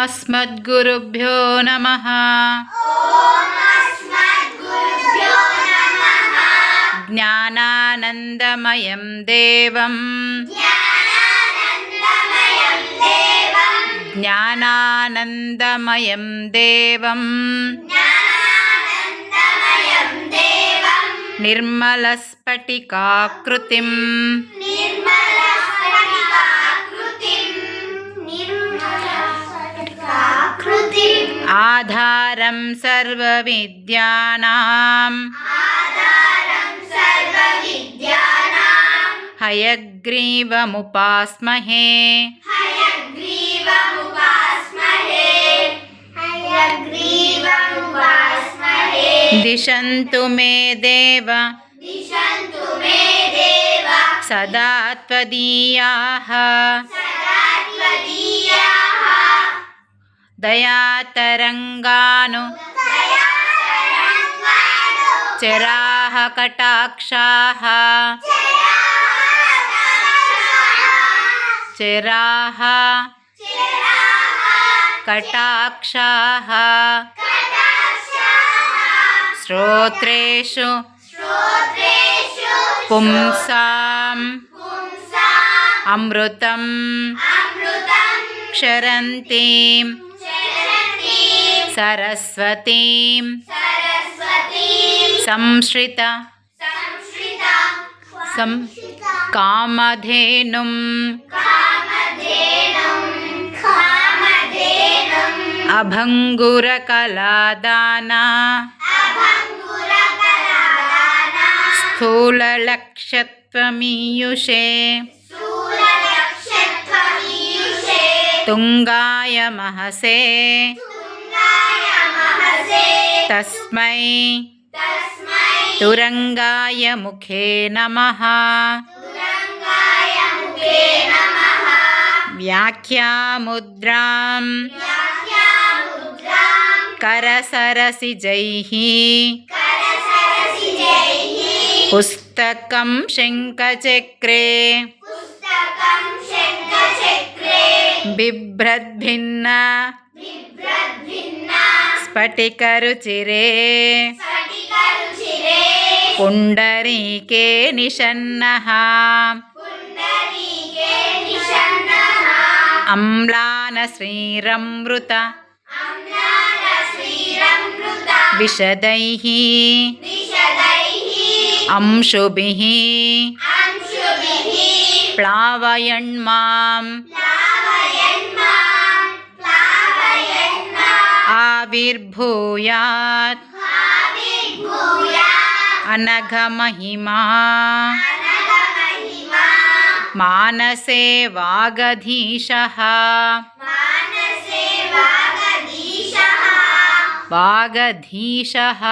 अस्मद्गुरुभ्यो नमः। ज्ञानानन्दमयं देवं निर्मलस्फटिकाकृतिम् आधारं सर्वविद्यानां हयग्रीवमुपास्महे। दिशन्तु मे देव सदा त्वदीयाः दयातरङ्गानु चराः कटाक्षाः श्रोत्रेषु पुंसाम् अमृतं क्षरन्तीं सरस्वतीं संश्रित कामधेनुं अभङ्गुरकलादाना स्थूललक्ष्यत्वमीयुषे तुङ्गाय महसे तस्मै तुरङ्गाय मुखे नमः। व्याख्यामुद्रां करसरसिजैः पुस्तकं शङ्खचक्रे बिभ्रद्भिन्न स्फटिकरुचिरे पुण्डरीके निषन्नः अम्लानश्रीरमृत विशदैः अंशुभिः प्लावयन्मां आविर्भूयात् अनघमहिमा मानसे वागधीशः वागधीशः।